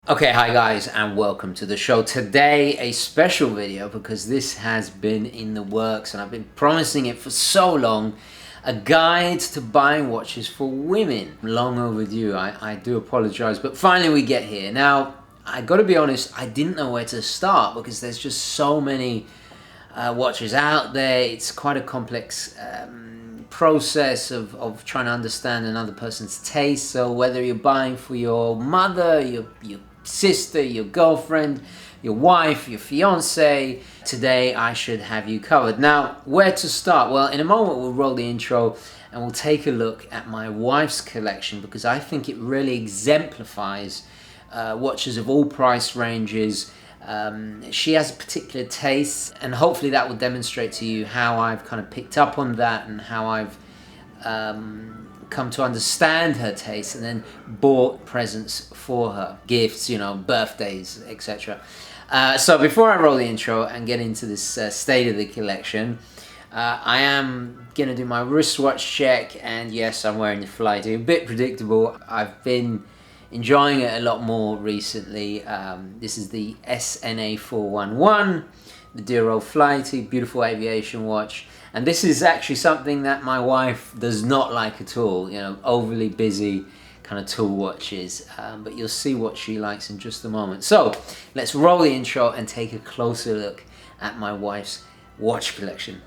Okay, hi guys, and welcome to the show. Today, a special video because this has been in the works and I've been promising it for so long. A guide to buying watches for women. Long overdue, I do apologize, but finally we get here. Now, I gotta be honest, I didn't know where to start because there's just so many watches out there. It's quite a complex process of trying to understand another person's taste. So whether you're buying for your mother, your sister, your girlfriend, your wife, your fiance, today I should have you covered. Now, where to start? Well, in a moment we'll roll the intro and we'll take a look at my wife's collection because I think it really exemplifies watches of all price ranges. She has a particular taste, and hopefully that will demonstrate to you how I've kind of picked up on that and how I've come to understand her taste and then bought presents for her, gifts, you know, birthdays, etc. So before I roll the intro and get into this state of the collection, I am gonna do my wristwatch check, and yes, I'm wearing the Flighty. A bit predictable. I've been enjoying it a lot more recently. This is the SNA411, the dear old Flighty, beautiful aviation watch. And this is actually something that my wife does not like at all, you know, overly busy kind of tool watches. But you'll see what she likes in just a moment. So let's roll the intro and take a closer look at my wife's watch collection.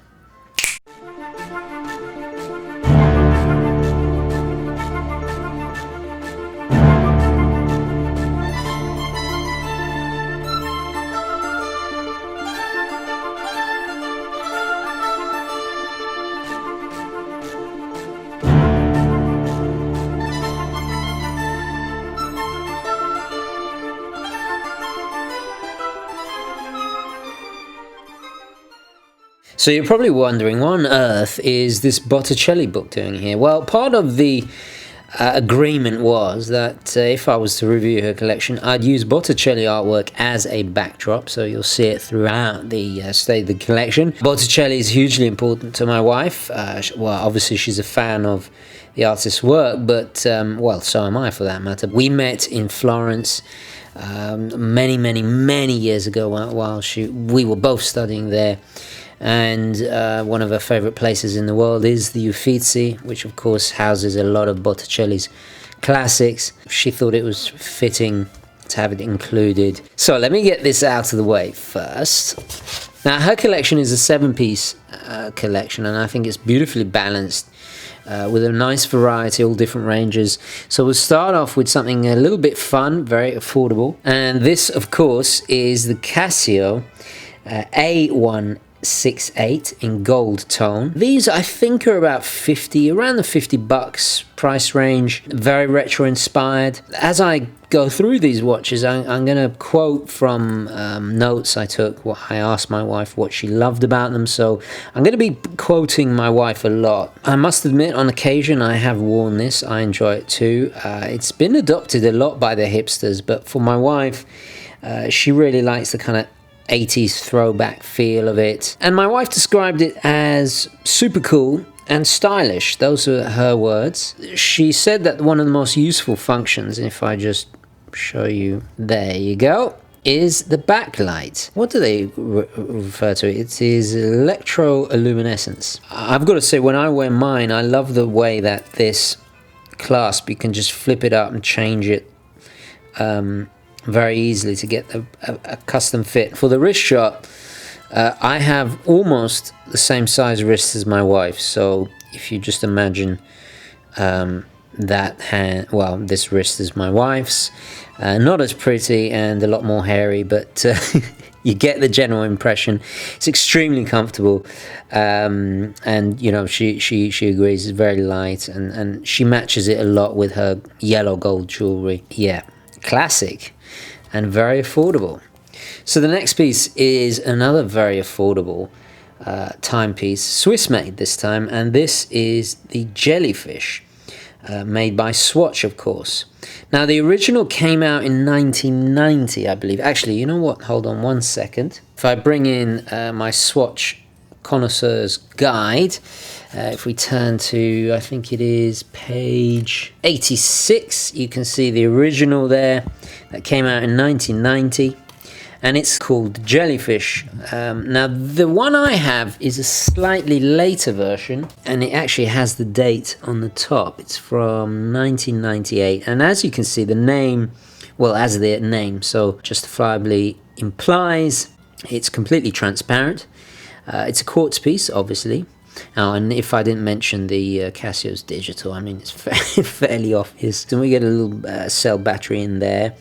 So you're probably wondering, what on earth is this Botticelli book doing here? Well, part of the agreement was that if I was to review her collection, I'd use Botticelli artwork as a backdrop, so you'll see it throughout the state of the collection. Botticelli is hugely important to my wife. Well, obviously she's a fan of the artist's work, but, well, so am I for that matter. We met in Florence many years ago while we were both studying there. And one of her favorite places in the world is the Uffizi, which of course houses a lot of Botticelli's classics. She thought it was fitting to have it included. So let me get this out of the way first. Now, her collection is a 7-piece collection, and I think it's beautifully balanced with a nice variety, all different ranges. So we'll start off with something a little bit fun, very affordable. And this, of course, is the Casio A168W in gold tone. These I think are about around the $50 price range, very retro inspired. As I go through these watches, I'm going to quote from notes I took. I asked my wife what she loved about them, so I'm going to be quoting my wife a lot. I must admit, on occasion I have worn this. I enjoy it too. It's been adopted a lot by the hipsters, but for my wife, she really likes the kind of 80s throwback feel of it. And my wife described it as super cool and stylish. Those are her words. She said that one of the most useful functions, if I just show you, there you go, is the backlight. What do they refer to? It is electroluminescence. I've got to say, when I wear mine, I love the way that this clasp, you can just flip it up and change it very easily to get a custom fit. For the wrist shot, I have almost the same size wrist as my wife, so if you just imagine that hand, well, this wrist is my wife's, not as pretty and a lot more hairy, but you get the general impression. It's extremely comfortable, and you know, she agrees it's very light, and she matches it a lot with her yellow gold jewelry. Yeah, classic and very affordable. So the next piece is another very affordable timepiece, Swiss made this time, and this is the Jelly-fish, made by Swatch, of course. Now the original came out in 1990, I believe. Actually, you know what, hold on one second. If I bring in my Swatch connoisseur's guide. If we turn to, I think it is page 86, you can see the original there that came out in 1990. And it's called Jelly-fish. Now, the one I have is a slightly later version, and it actually has the date on the top. It's from 1998, and as you can see, the name, well, as the name so justifiably implies, it's completely transparent. It's a quartz piece, obviously. Oh, and if I didn't mention the Casio's digital, I mean, it's fairly obvious. So we get a little cell battery in there.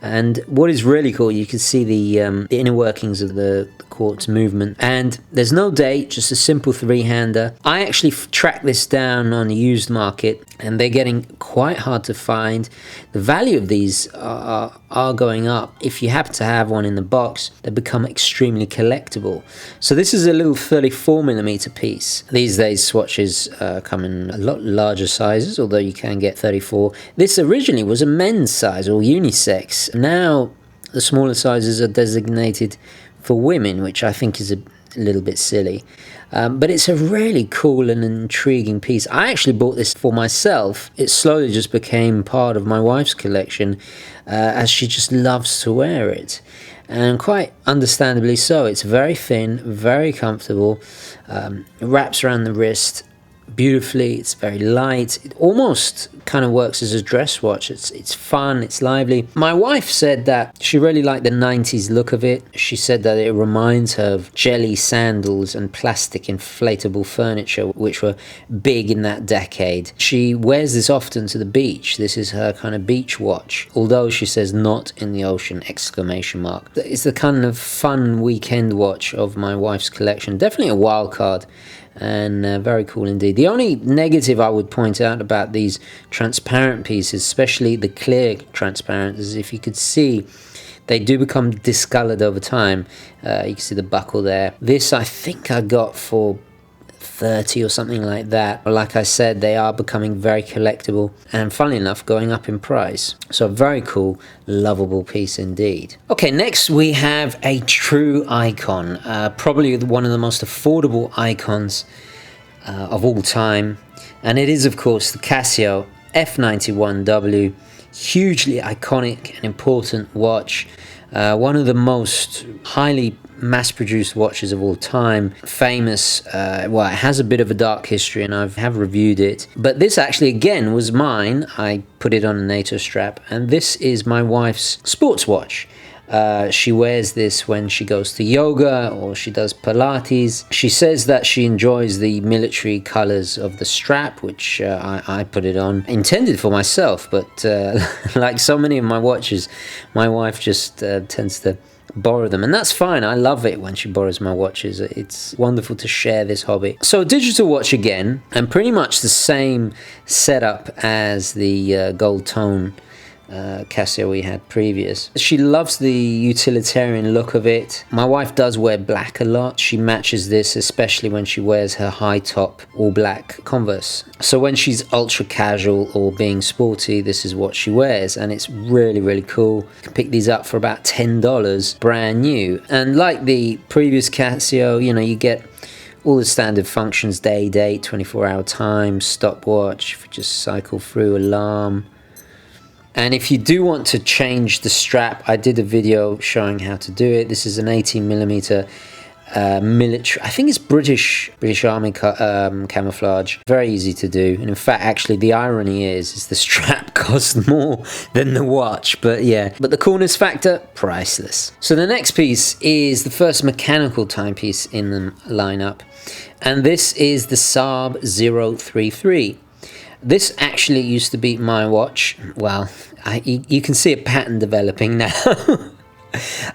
And what is really cool, you can see the inner workings of the quartz movement. And there's no date, just a simple three-hander. I actually tracked this down on the used market, and they're getting quite hard to find. The value of these are going up. If you happen to have one in the box, they become extremely collectible. So this is a little 34mm piece. These days, Swatches come in a lot larger sizes, although you can get 34. This originally was a men's size or unisex. Now the smaller sizes are designated for women, which I think is a little bit silly. But it's a really cool and intriguing piece. I actually bought this for myself. It slowly just became part of my wife's collection, as she just loves to wear it. And quite understandably so. It's very thin, very comfortable. It wraps around the wrist beautifully. It's very light. It almost kind of works as a dress watch. It's fun, it's lively. My wife said that she really liked the 90s look of it. She said that it reminds her of jelly sandals and plastic inflatable furniture, which were big in that decade. She wears this often to the beach. This is her kind of beach watch, although she says not in the ocean, exclamation mark. It's the kind of fun weekend watch of my wife's collection. Definitely a wild card, and very cool indeed. The only negative I would point out about these transparent pieces, especially the clear transparent, is if you could see, they do become discolored over time. You can see the buckle there. This I think I got for 30 or something like that. Like I said, they are becoming very collectible, and funnily enough, going up in price. So a very cool, lovable piece indeed. Okay, next we have a true icon, probably one of the most affordable icons of all time, and it is of course the Casio F-91W. Hugely iconic and important watch, one of the most highly mass-produced watches of all time. Famous, well, it has a bit of a dark history, and I have reviewed it, but this actually again was mine. I put it on a NATO strap, and this is my wife's sports watch. She wears this when she goes to yoga or she does Pilates. She says that she enjoys the military colors of the strap, which I put it on, intended for myself, but like so many of my watches, my wife just tends to borrow them, and that's fine. I love it when she borrows my watches. It's wonderful to share this hobby. So a digital watch again, and pretty much the same setup as the gold tone Casio we had previous. She loves the utilitarian look of it. My wife does wear black a lot. She matches this, especially when she wears her high top all black Converse. So when she's ultra casual or being sporty, this is what she wears, and it's really, really cool. You can pick these up for about $10 brand new. And like the previous Casio, you know, you get all the standard functions: day, date, 24-hour time, stopwatch, if you just cycle through, alarm. And if you do want to change the strap, I did a video showing how to do it. This is an 18mm military, I think it's British Army camouflage. Very easy to do. And in fact, actually, the irony is the strap costs more than the watch. But yeah, but the coolness factor, priceless. So the next piece is the first mechanical timepiece in the lineup, and this is the SARB033. This actually used to be my watch. Well, you can see a pattern developing now.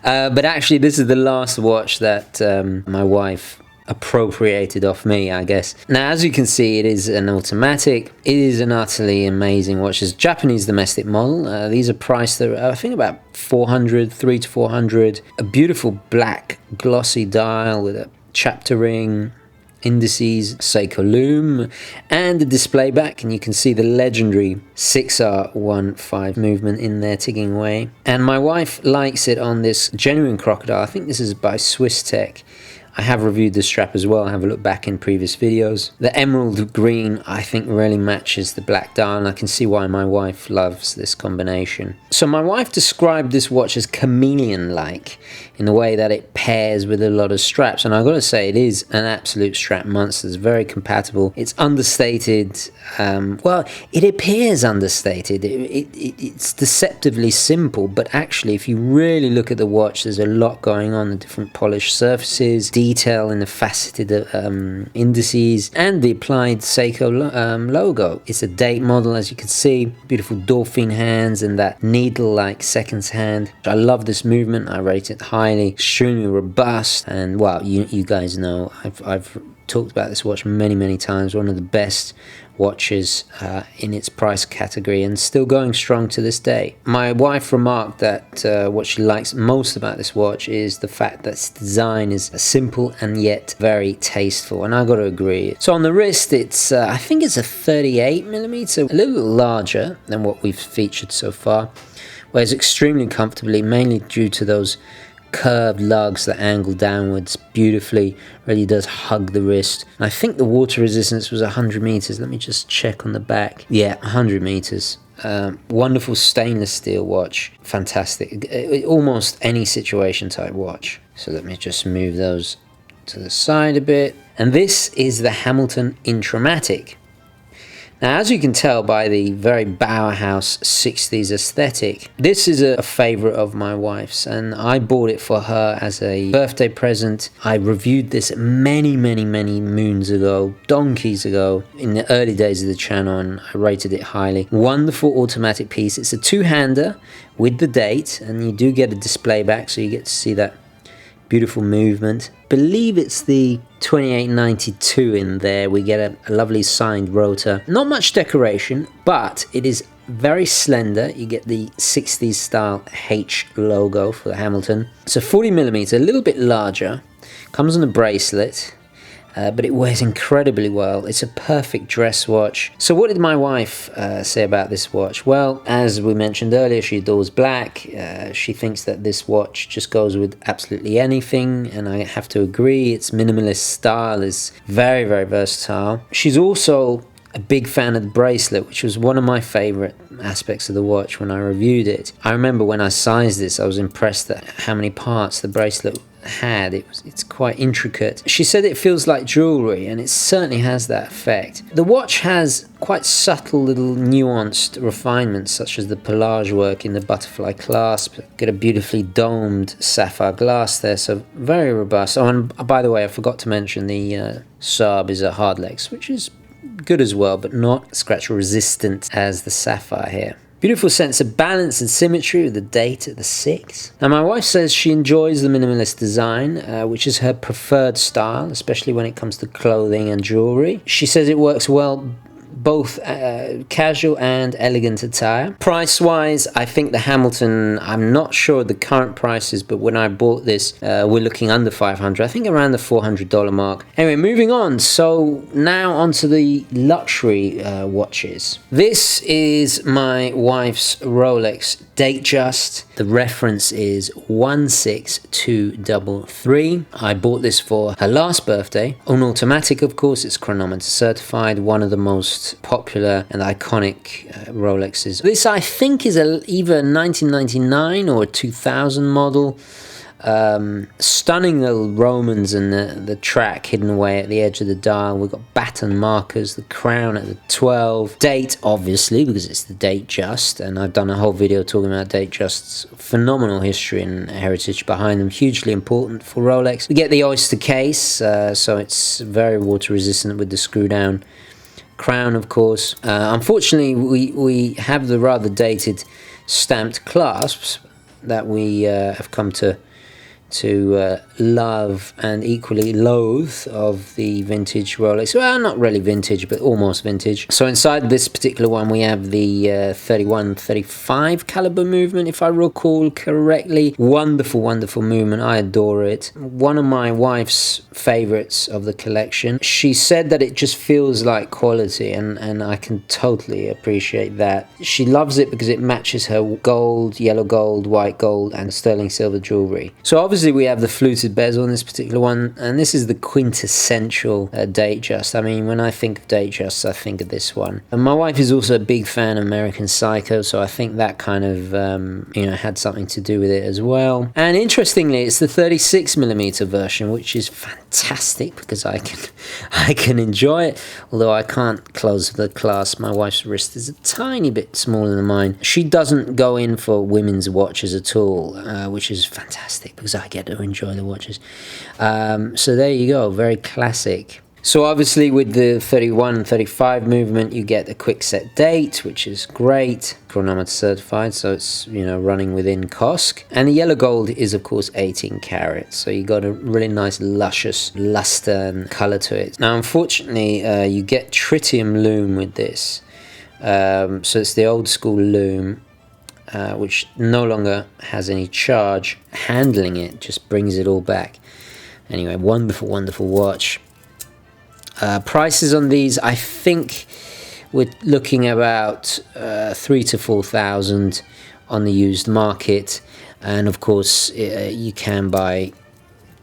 But actually, this is the last watch that my wife appropriated off me, I guess. Now, as you can see, it is an automatic. It is an utterly amazing watch. It's a Japanese domestic model. These are priced at, I think, about 400, 300 to 400. A beautiful black glossy dial with a chapter ring, indices, Seiko loom, and the display back, and you can see the legendary 6R15 movement in there ticking away. And my wife likes it on this genuine crocodile. I think this is by Swiss Tech. I have reviewed this strap as well. Have a look back in previous videos. The emerald green, I think, really matches the black dial, and I can see why my wife loves this combination. So my wife described this watch as chameleon-like in the way that it pairs with a lot of straps, and I've got to say it is an absolute strap monster. It's very compatible. It's understated. Well, it appears understated. It's deceptively simple, but actually, if you really look at the watch, there's a lot going on. The different polished surfaces, detail in the faceted indices, and the applied Seiko logo. It's a date model, as you can see. Beautiful dolphin hands and that needle-like seconds hand. I love this movement. I rate it highly. Extremely robust, and well, you guys know I've talked about this watch many times. One of the best watches in its price category, and still going strong to this day. My wife remarked that what she likes most about this watch is the fact that its design is simple and yet very tasteful, and I got to agree. So on the wrist, it's I think it's a 38mm, a little larger than what we've featured so far. Wears extremely comfortably, mainly due to those curved lugs that angle downwards beautifully. Really does hug the wrist. And I think the water resistance was 100 meters. Let me just check on the back. Yeah, 100 meters. Wonderful stainless steel watch. Fantastic. Almost any situation type watch. So let me just move those to the side a bit. And this is the Hamilton Intramatic. Now, as you can tell by the very Bauhaus 60s aesthetic, this is a favorite of my wife's, and I bought it for her as a birthday present. I reviewed this many moons ago, donkeys ago, in the early days of the channel, and I rated it highly. Wonderful automatic piece. It's a two-hander with the date, and you do get a display back, so you get to see that beautiful movement. Believe it's the 2892 in there. We get a lovely signed rotor. Not much decoration, but it is very slender. You get the 60s style H logo for the Hamilton. It's a 40mm, a little bit larger. Comes on a bracelet. But it wears incredibly well. It's a perfect dress watch. So what did my wife say about this watch? Well, as we mentioned earlier, she adores black. She thinks that this watch just goes with absolutely anything, and I have to agree. Its minimalist style is very versatile. She's also a big fan of the bracelet, which was one of my favorite aspects of the watch when I reviewed it. I remember when I sized this, I was impressed at how many parts the bracelet had. It's quite intricate. She said it feels like jewelry, and it certainly has that effect. The watch has quite subtle little nuanced refinements, such as the pelage work in the butterfly clasp. Get a beautifully domed sapphire glass there, so very robust. Oh, and by the way, I forgot to mention the SARB is a hardlex, which is good as well, but not scratch resistant as the sapphire here. Beautiful sense of balance and symmetry with the date at the 6th. Now, my wife says she enjoys the minimalist design, which is her preferred style, especially when it comes to clothing and jewelry. She says it works well both casual and elegant attire. Price-wise, I think the Hamilton, I'm not sure the current prices, but when I bought this, we're looking under $500. I think around the $400 mark. Anyway, moving on. So now onto the luxury watches. This is my wife's Rolex DateJust. The reference is 16233. I bought this for her last birthday. On automatic, of course. It's chronometer certified. One of the most popular and iconic Rolexes. This, I think, is either 1999 or a 2000 model. Stunning little Romans and the track hidden away at the edge of the dial. We've got baton markers, the crown at the 12. Date, obviously, because it's the DateJust, and I've done a whole video talking about DateJust's phenomenal history and heritage behind them. Hugely important for Rolex. We get the oyster case, so it's very water resistant with the screw down crown, of course. Unfortunately, we have the rather dated stamped clasps that we have come to love and equally loathe of the vintage Rolex. Well, not really vintage, but almost vintage. So inside this particular one, we have the 31-35 caliber movement, if I recall correctly. Wonderful movement. I adore it. One of my wife's favorites of the collection. She said that it just feels like quality, and I can totally appreciate that. She loves it because it matches her gold, yellow gold, white gold, and sterling silver jewelry. So obviously obviously we have the fluted bezel on this particular one, and this is the quintessential DateJust. I mean, when I think of DateJust, I think of this one. And my wife is also a big fan of American Psycho, so I think that kind of had something to do with it as well. And interestingly, it's the 36mm version, which is fantastic because I can enjoy it, although I can't close the clasp. My wife's wrist is a tiny bit smaller than mine. She doesn't go in for women's watches at all, which is fantastic because I get to enjoy the watches. So there you go, very classic. So obviously with the 31 and 35 movement, you get a quick set date, which is great. Chronometer certified, so it's running within COSC. And the yellow gold is of course 18 karat, so you got a really nice luscious luster and color to it. Now unfortunately, you get tritium lume with this. So it's the old school lume, which no longer has any charge. Handling it just brings it all back. Anyway, wonderful, wonderful watch. Prices on these, I think we're looking about 3,000 to 4,000 on the used market, and of course you can buy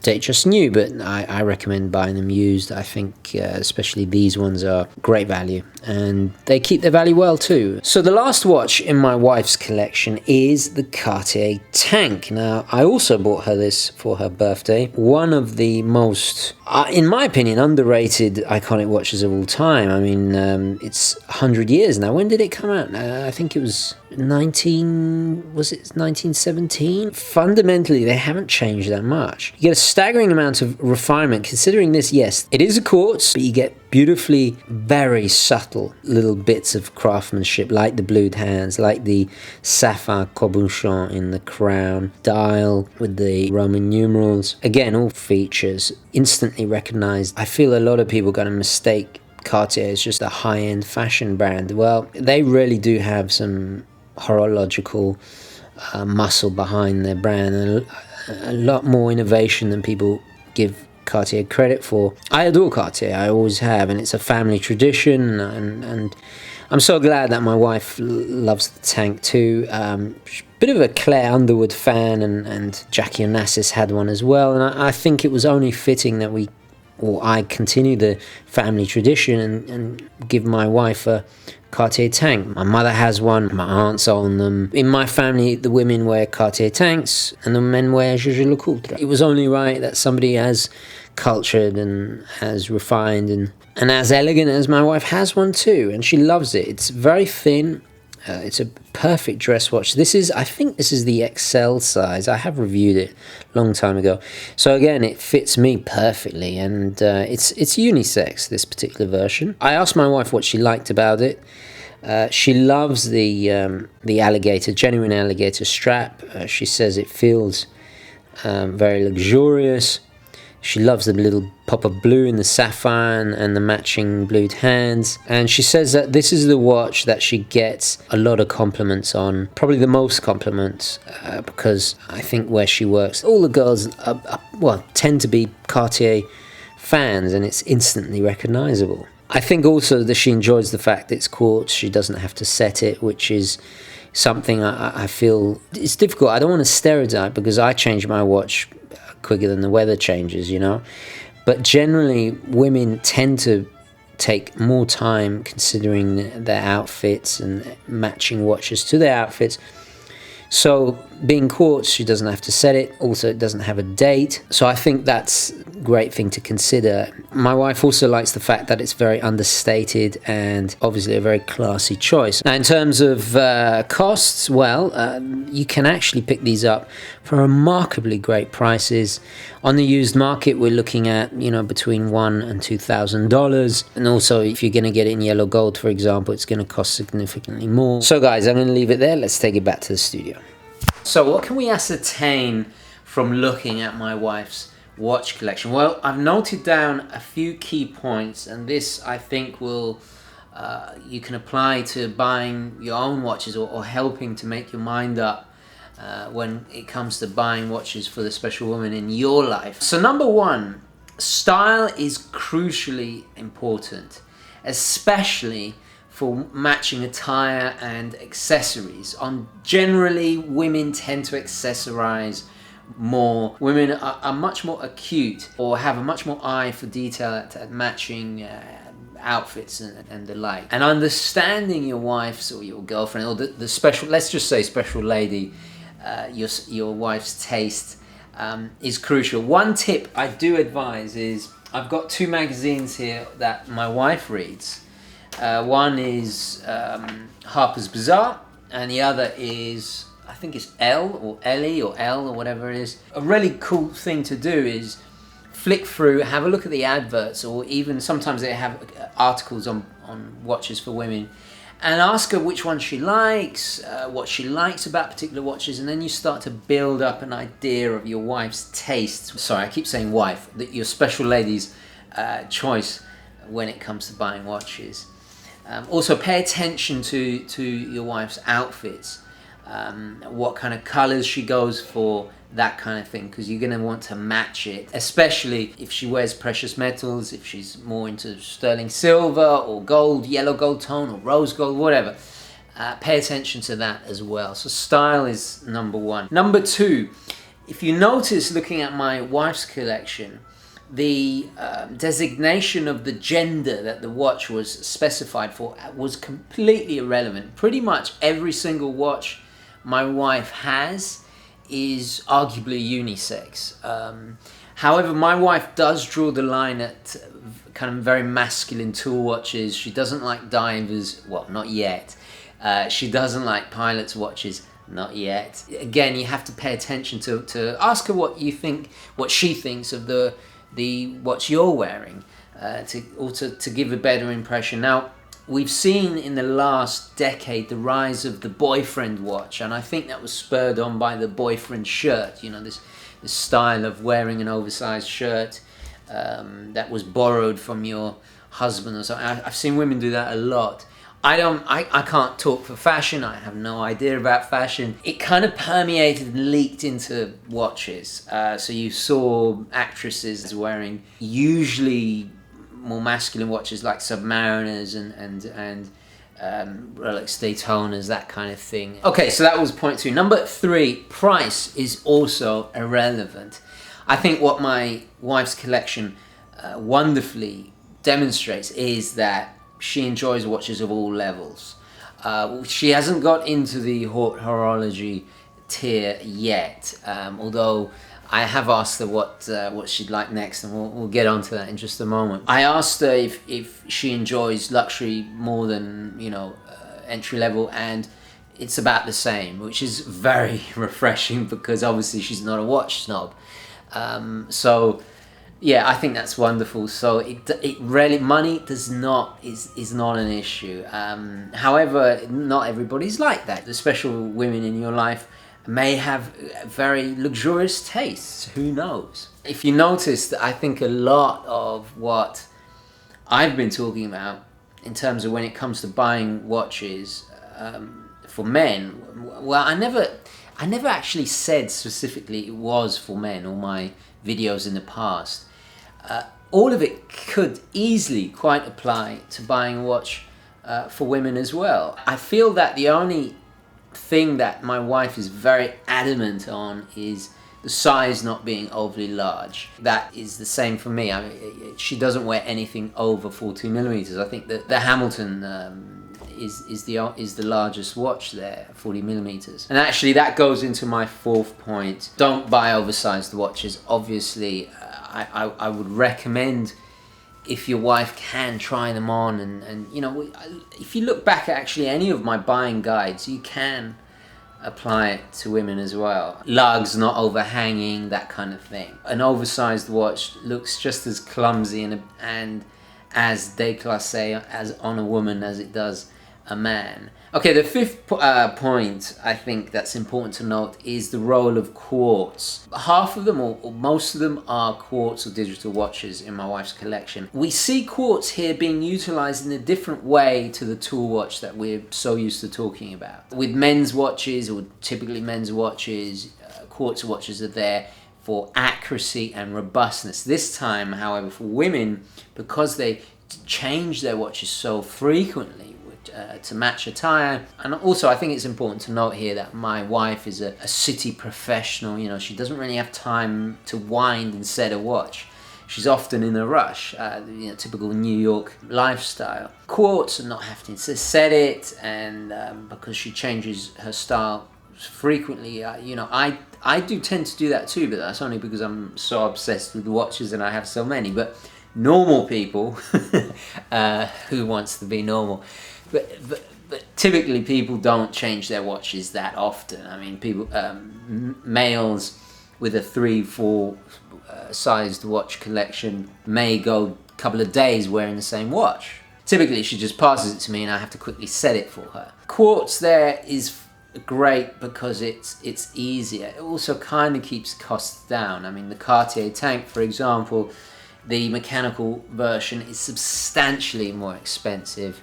DateJust new, but I recommend buying them used. I think especially these ones are great value, and they keep their value well too. So the last watch in my wife's collection is the Cartier Tank. Now I also bought her this for her birthday. One of the most, in my opinion, underrated iconic watches of all time. I mean, it's 100 years now. When did it come out? I think it was 1917? Fundamentally, they haven't changed that much. You get a staggering amount of refinement, considering this, yes, it is a quartz, but you get beautifully, very subtle little bits of craftsmanship, like the blued hands, like the sapphire cabochon in the crown, dial with the Roman numerals. Again, all features instantly recognized. I feel a lot of people are going to mistake Cartier as just a high-end fashion brand. Well, they really do have some horological muscle behind their brand, and a lot more innovation than people give Cartier credit for. I adore Cartier, I always have, and it's a family tradition, and I'm so glad that my wife loves the Tank too. Bit of a Claire Underwood fan, and Jackie Onassis had one as well, and I think it was only fitting that I continue the family tradition and give my wife a Cartier Tank. My mother has one, my aunts own them. In my family, the women wear Cartier Tanks and the men wear Jaeger-LeCoultre. It was only right that somebody as cultured and as refined and as elegant as my wife has one too, and she loves it. It's very thin. It's a perfect dress watch. I think this is the XL size. I have reviewed it a long time ago. So again, it fits me perfectly, and it's unisex, this particular version. I asked my wife what she liked about it. She loves the alligator, genuine alligator strap. She says it feels very luxurious. She loves the little pop of blue in the sapphire and the matching blued hands. And she says that this is the watch that she gets a lot of compliments on. Probably the most compliments, because I think where she works, all the girls tend to be Cartier fans, and it's instantly recognizable. I think also that she enjoys the fact that it's quartz. She doesn't have to set it, which is something I feel it's difficult. I don't want to stereotype, because I change my watch quicker than the weather changes, but generally women tend to take more time considering their outfits and matching watches to their outfits. So being quartz, she doesn't have to set it. Also, it doesn't have a date. So I think that's a great thing to consider. My wife also likes the fact that it's very understated and obviously a very classy choice. Now, in terms of costs, you can actually pick these up for remarkably great prices. On the used market, we're looking at, between $1,000 and $2,000. And also, if you're going to get it in yellow gold, for example, it's going to cost significantly more. So guys, I'm going to leave it there. Let's take it back to the studio. So what can we ascertain from looking at my wife's watch collection? Well, I've noted down a few key points, and this I think will you can apply to buying your own watches or helping to make your mind up when it comes to buying watches for the special woman in your life. So number one, style is crucially important, especially for matching attire and accessories. Generally, women tend to accessorize women are much more acute, or have a much more eye for detail at matching outfits and the like. And understanding your wife's or your girlfriend or the special, let's just say special lady, your wife's taste is crucial. One tip I do advise is, I've got two magazines here that my wife reads. One is Harper's Bazaar, and the other is, I think it's Elle or Ellie or Elle or whatever it is. A really cool thing to do is flick through, have a look at the adverts, or even sometimes they have articles on watches for women, and ask her which one she likes, what she likes about particular watches, and then you start to build up an idea of your wife's taste. Sorry, I keep saying wife, your special lady's choice when it comes to buying watches. Also, pay attention to your wife's outfits, what kind of colors she goes for, that kind of thing, because you're going to want to match it, especially if she wears precious metals, if she's more into sterling silver or gold, yellow gold tone or rose gold, whatever. Pay attention to that as well. So style is number one. Number two, if you notice looking at my wife's collection, the designation of the gender that the watch was specified for was completely irrelevant. Pretty much every single watch my wife has is arguably unisex. However, my wife does draw the line at kind of very masculine tool watches. She doesn't like divers, well, not yet. She doesn't like pilot's watches, not yet. Again, you have to pay attention to ask her what she thinks of the watch you're wearing, to give a better impression. Now, we've seen in the last decade the rise of the boyfriend watch, and I think that was spurred on by the boyfriend shirt. You know, this style of wearing an oversized shirt that was borrowed from your husband or something. I've seen women do that a lot. I can't talk for fashion. I have no idea about fashion. It kind of permeated and leaked into watches. So you saw actresses wearing usually more masculine watches like Submariners and Rolex Daytonas, that kind of thing. Okay, so that was point two. Number three, price is also irrelevant. I think what my wife's collection wonderfully demonstrates is that she enjoys watches of all levels. She hasn't got into the horology tier yet, although I have asked her what she'd like next, and we'll get onto that in just a moment. I asked her if she enjoys luxury more than, entry level, and it's about the same, which is very refreshing because obviously she's not a watch snob. So yeah, I think that's wonderful. So it really, money is not an issue. However, not everybody's like that. The special women in your life may have very luxurious tastes, who knows? If you noticed, I think a lot of what I've been talking about in terms of when it comes to buying watches for men, well, I never actually said specifically it was for men, all my videos in the past. All of it could easily quite apply to buying a watch for women as well. I feel that the only thing that my wife is very adamant on is the size not being overly large. That is the same for me. I mean, she doesn't wear anything over 14 millimeters. I think that the Hamilton is the largest watch there, 40 millimeters. And actually that goes into my fourth point. Don't buy oversized watches. Obviously, I would recommend, if your wife can, try them on, and if you look back at actually any of my buying guides, you can apply it to women as well. Lugs not overhanging, that kind of thing. An oversized watch looks just as clumsy and as déclassé as on a woman as it does a man. Okay, the fifth point I think that's important to note is the role of quartz. Half of them, or most of them, are quartz or digital watches in my wife's collection. We see quartz here being utilized in a different way to the tool watch that we're so used to talking about. With men's watches, or typically men's watches, quartz watches are there for accuracy and robustness. This time, however, for women, because they change their watches so frequently, to match attire. And also I think it's important to note here that my wife is a city professional. You know, she doesn't really have time to wind and set a watch. She's often in a rush, you know, typical New York lifestyle. Quartz and not having to set it, and because she changes her style frequently, you know, I do tend to do that too, but that's only because I'm so obsessed with watches and I have so many. But normal people, who wants to be normal? But typically people don't change their watches that often. I mean, people, males with a 3-4 sized watch collection may go a couple of days wearing the same watch. Typically she just passes it to me and I have to quickly set it for her. Quartz there is great because it's easier. It also kind of keeps costs down. I mean, the Cartier Tank, for example, the mechanical version is substantially more expensive.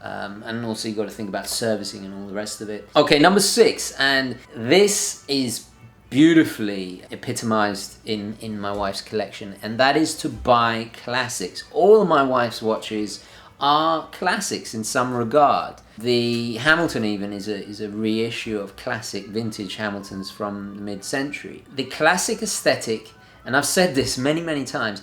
And also you've got to think about servicing and all the rest of it. Okay, number 6, and this is beautifully epitomized in my wife's collection, and that is to buy classics. All of my wife's watches are classics in some regard. The Hamilton even is a reissue of classic vintage Hamiltons from the mid-century. The classic aesthetic, and I've said this many times,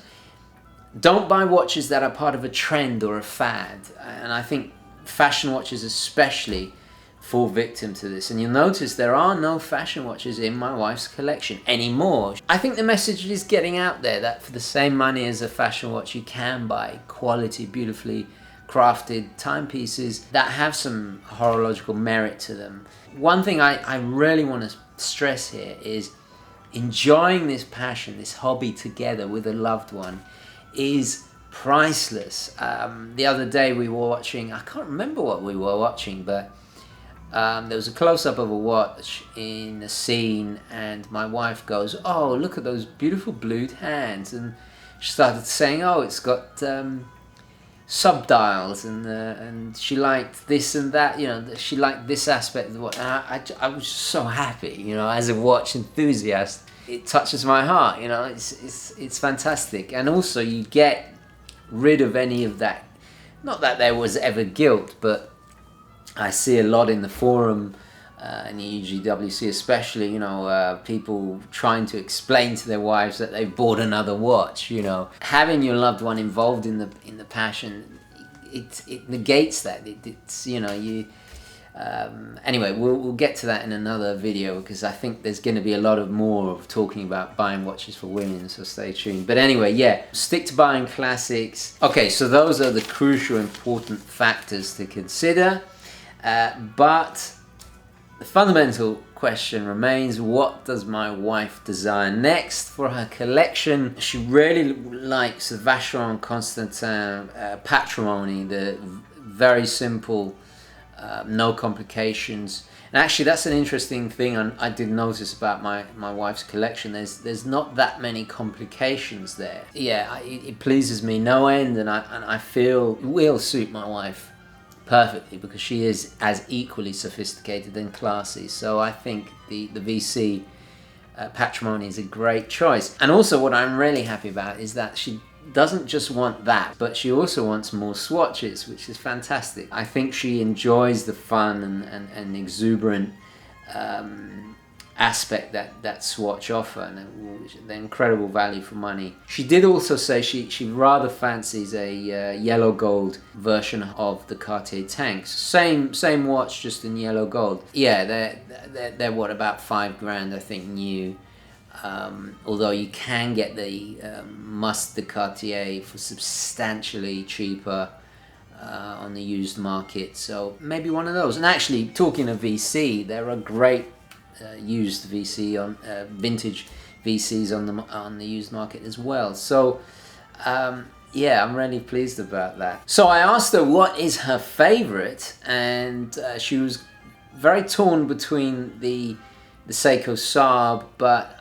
don't buy watches that are part of a trend or a fad. And I think fashion watches especially fall victim to this. And you'll notice there are no fashion watches in my wife's collection anymore. I think the message is getting out there that for the same money as a fashion watch, you can buy quality, beautifully crafted timepieces that have some horological merit to them. One thing I really want to stress here is enjoying this passion, this hobby together with a loved one is priceless. The other day we were watching, I can't remember what we were watching, but there was a close-up of a watch in a scene, and my wife goes, "Oh, look at those beautiful blued hands," and she started saying, "Oh, it's got subdials," and she liked this and that. You know, she liked this aspect of the watch. And I was just so happy. You know, as a watch enthusiast, it touches my heart. You know, it's fantastic, and also you get rid of any of that. Not that there was ever guilt, but I see a lot in the forum, in the UGWC especially, you know, people trying to explain to their wives that they've bought another watch. You know, having your loved one involved in the passion, it negates that. It's you know, you anyway, we'll get to that in another video, because I think there's going to be a lot of more of talking about buying watches for women, so stay tuned. But anyway, yeah, stick to buying classics. Okay, so those are the crucial important factors to consider. But the fundamental question remains, what does my wife desire next for her collection? She really likes the Vacheron Constantin Patrimony, the very simple, no complications. And actually that's an interesting thing I did notice about my wife's collection. There's not that many complications there. Yeah, it pleases me no end, and I feel it will suit my wife perfectly, because she is as equally sophisticated and classy. So I think the VC Patrimony is a great choice. And also what I'm really happy about is that she doesn't just want that, but she also wants more swatches, which is fantastic. I think she enjoys the fun and exuberant aspect that Swatch offer, and the incredible value for money. She did also say she rather fancies a yellow gold version of the Cartier Tanks. Same watch, just in yellow gold. Yeah, they're what, about $5,000 I think new. Although you can get the Must de Cartier for substantially cheaper on the used market. So maybe one of those. And actually, talking of VC, there are great used VC on vintage VCs on the used market as well. So yeah, I'm really pleased about that. So I asked her what is her favorite, and she was very torn between the Seiko SARB, but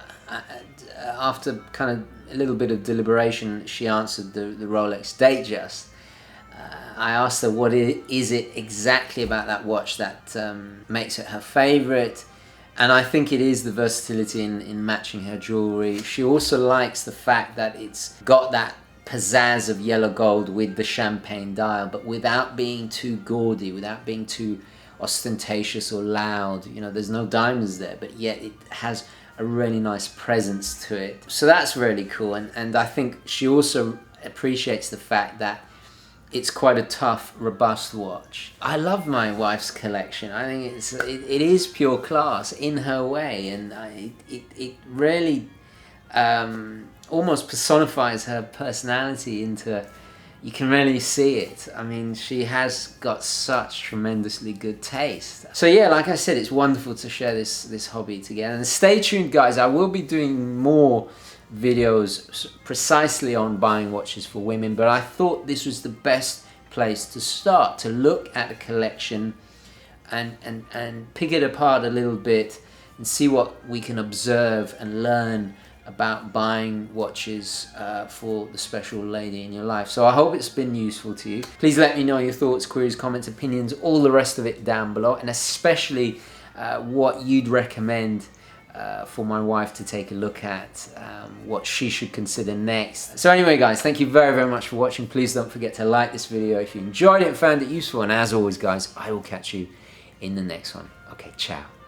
after kind of a little bit of deliberation, she answered the Rolex DateJust. I asked her what is it exactly about that watch that makes it her favorite. And I think it is the versatility in matching her jewelry. She also likes the fact that it's got that pizzazz of yellow gold with the champagne dial, but without being too gaudy, without being too ostentatious or loud. You know, there's no diamonds there, but yet it has a really nice presence to it. So that's really cool, and I think she also appreciates the fact that it's quite a tough, robust watch. I love my wife's collection. I think it is pure class in her way, and it really almost personifies her personality into. You can really see it. I mean, she has got such tremendously good taste. So yeah, like I said, it's wonderful to share this hobby together. And stay tuned, guys. I will be doing more videos precisely on buying watches for women, but I thought this was the best place to start, to look at the collection and pick it apart a little bit and see what we can observe and learn about buying watches for the special lady in your life. So I hope it's been useful to you. Please let me know your thoughts, queries, comments, opinions, all the rest of it down below, and especially what you'd recommend for my wife to take a look at, what she should consider next. So anyway, guys, thank you very, very much for watching. Please don't forget to like this video if you enjoyed it and found it useful, and as always, guys, I will catch you in the next one. Okay, ciao.